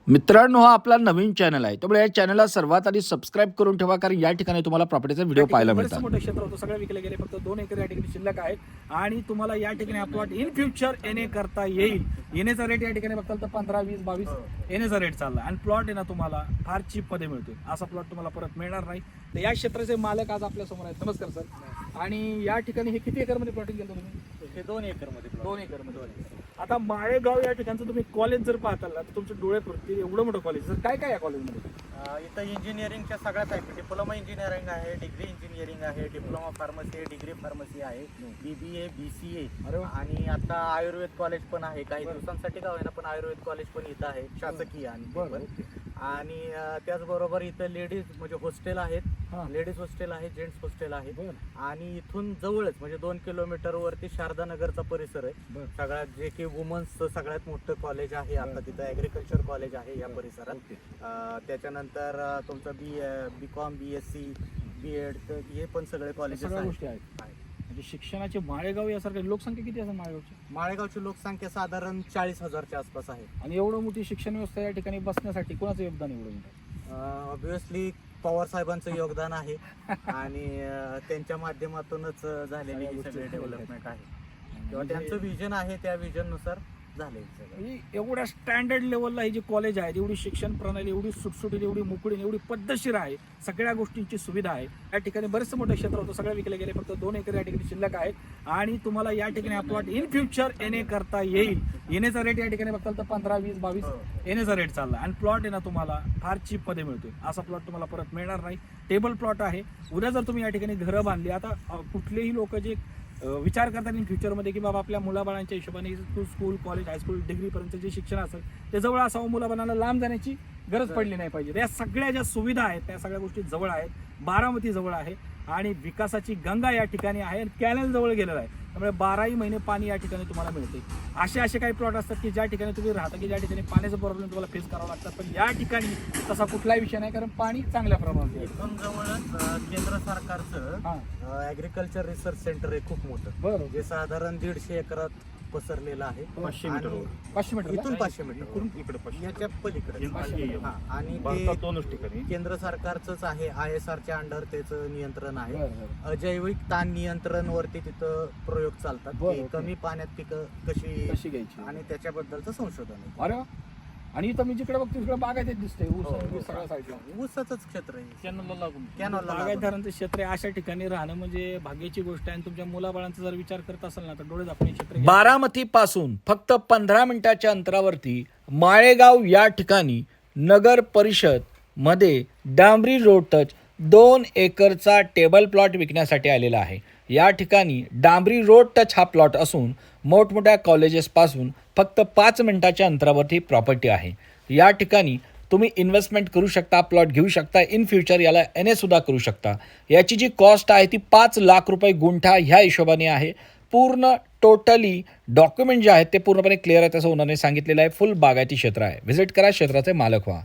मित्रांनो, हा आपला नवीन चॅनल आहे, त्यामुळे या चॅनलला सर्वात आधी सबस्क्राइब करून ठेवा, कारण या ठिकाणी तुम्हाला प्रॉपर्टीचा व्हिडिओ पाहायला मिळतात. मोठं क्षेत्र होतं, सगळं विकले गेले, फक्त 2 एकर या ठिकाणी शिल्लक आहेत आणि तुम्हाला या ठिकाणी प्लॉट इन फ्युचर येणे करता येईल. येण्याचा रेट या ठिकाणी बघताल तर 15, 20, 22 येण्याचा रेट चालला आणि प्लॉट आहे ना तुम्हाला फार चीप मध्ये मिळतोय. असा प्लॉट तुम्हाला परत मिळणार नाही. तर या क्षेत्राचे मालक आज आपल्या समोर आहेत. नमस्कार सर. आणि या ठिकाणी हे किती एकर मध्ये प्लॉटिंग केलं तुम्ही? हे 2 एकर मध्ये 2 एकर मध्ये. आता माळेगाव या ठिकाणचं तुम्ही कॉलेज जर पाहताल ना तर तुमचे डोळे फिरतील, एवढं मोठं कॉलेज. तर काय काय या कॉलेजमध्ये? इथं इंजिनिअरिंगच्या सगळ्याच आहे. डिप्लोमा इंजिनिअरिंग आहे, डिग्री इंजिनिअरिंग आहे, डिप्लोमा फार्मसी, डिग्री फार्मसी आहे, BBA, BCA आणि आता आयुर्वेद कॉलेज पण आहे. काही दिवसांसाठी का होईना पण आयुर्वेद कॉलेज पण इथं आहे, शासकीय आणि त्याचबरोबर इथं लेडीज म्हणजे हॉस्टेल आहेत, लेडीज हॉस्टेल आहे, जेंट्स हॉस्टेल आहे आणि इथून जवळच म्हणजे 2 किलोमीटर वरती शारदा नगरचा परिसर आहे. सगळ्यात जे की वुमन्सचं सगळ्यात मोठं कॉलेज आहे. आता तिथं ॲग्रिकल्चर कॉलेज आहे या परिसरात. त्याच्यानंतर तुमचं BCom, BSc, B.Ed हे पण सगळे कॉलेजेस आहेत. म्हणजे शिक्षणाचे माळेगाव यासारखे लोकसंख्या किती असेल माळेगावची? माळेगावची लोकसंख्या साधारण 40,000च्या आसपास आहे. आणि एवढं मोठी शिक्षण व्यवस्था या ठिकाणी बसण्यासाठी कोणाचं योगदान एवढं मोठं? ऑब्विसली पवार साहेबांचं योगदान आहे आणि त्यांच्या माध्यमातूनच झालेली ही सगळी डेव्हलपमेंट आहे किंवा त्यांचं विजन आहे, त्या विजननुसार झाले. एवढ्या स्टँडर्ड लेवलला ही जी कॉलेज आहे, एवढी शिक्षण प्रणाली एवढी सुटसुटीत, एवढी मोकळी, एवढी पद्धतशीर आहे, सगळ्या गोष्टींची सुविधा आहे. या ठिकाणी बरेचसे मोठं क्षेत्र होतं, सगळं विकले गेले, फक्त 2 एकर या ठिकाणी शिल्लक आहेत आणि तुम्हाला या ठिकाणी प्लॉट इन फ्युचर येणे करता येईल. येण्याचा रेट या ठिकाणी बघताल तर 15, 20, 22 येण्याचा रेट चालला आणि प्लॉट आहे ना तुम्हाला फार चीप मध्ये मिळतोय. असा प्लॉट तुम्हाला परत मिळणार नाही. टेबल प्लॉट आहे. उद्या जर तुम्ही या ठिकाणी घरं बांधली, आता कुठलेही लोक जे विचार करतात इन फ्युचरमध्ये की बाबा आपल्या मुलाबाळांच्या हिशोबाने स्कूल, कॉलेज, हायस्कूल, डिग्रीपर्यंत जे शिक्षण असेल ते जवळ असावं, मुलाबाळांना लांब जाण्याची गरज पडली नाही पाहिजे. या सगळ्या ज्या सुविधा आहेत त्या सगळ्या गोष्टी जवळ आहेत. बारामती जवळ आहे आणि विकासाची गंगा या ठिकाणी आहे आणि कॅनल जवळ गेलेला आहे, त्यामुळे 12ही महिने पाणी या ठिकाणी तुम्हाला मिळते. असे काही प्लॉट असतात की ज्या ठिकाणी तुम्ही राहता की ज्या ठिकाणी पाण्याचा प्रॉब्लेम तुम्हाला फेस करावा लागतात, पण या ठिकाणी तसा कुठलाही विषय नाही, कारण पाणी चांगल्या प्रमाणात आहे. इथून जवळच केंद्र सरकारचं ॲग्रिकल्चर रिसर्च सेंटर आहे खूप मोठं, बरोबर, जे साधारण 150 एकरात पसरलेलं आहे. 500 मीटर इथून 500 मीटर इकडे याच्या पलीकडे आणि ते केंद्र सरकारचंच आहे. ISRच्या अंडर त्याचं नियंत्रण आहे. अजैविक ताण नियंत्रण वरती तिथं प्रयोग चालतात की कमी पाण्यात पिकं कशी घ्यायची आणि त्याच्याबद्दलचं संशोधन आहे. अरे आणि इथं मी जिकडे बघतो तिकडे बागायत दिसतंय, ऊस सगळ्या साईडला ऊसाचंच क्षेत्र आहे. कॅनलला बागायतदारांचं क्षेत्र आहे. अशा ठिकाणी राहणं म्हणजे भाग्याची गोष्ट आहे आणि तुमच्या मुलाबाळांचा जर विचार करत असाल ना तर डोळे झाकणे क्षेत्र. बारामती पासून फक्त 15 मिनिटाच्या अंतरावरती माळेगाव या ठिकाणी नगर परिषद मध्ये डांबरी रोड टच 2 एकरचा टेबल प्लॉट विकण्यासाठी आलेला आहे. या ठिकाणी डांबरी रोड टच हा प्लॉट असून मोठमोठ्या कॉलेजेसपासून फक्त 5 मिनिटाच्या अंतरावरती प्रॉपर्टी आहे. या ठिकाणी तुम्ही इन्व्हेस्टमेंट करू शकता, प्लॉट घेऊ शकता, इन फ्युचर याला NA सुद्धा करू शकता. याची जी कॉस्ट आहे ती 5 लाख रुपये गुंठा ह्या हिशोबाने आहे. पूर्ण टोटली डॉक्युमेंट जे आहेत ते पूर्णपणे क्लिअर आहे, तसं ओनरने सांगितलेलं आहे. फुल बागायती क्षेत्र आहे. व्हिजिट करा, क्षेत्राचे मालक व्हा.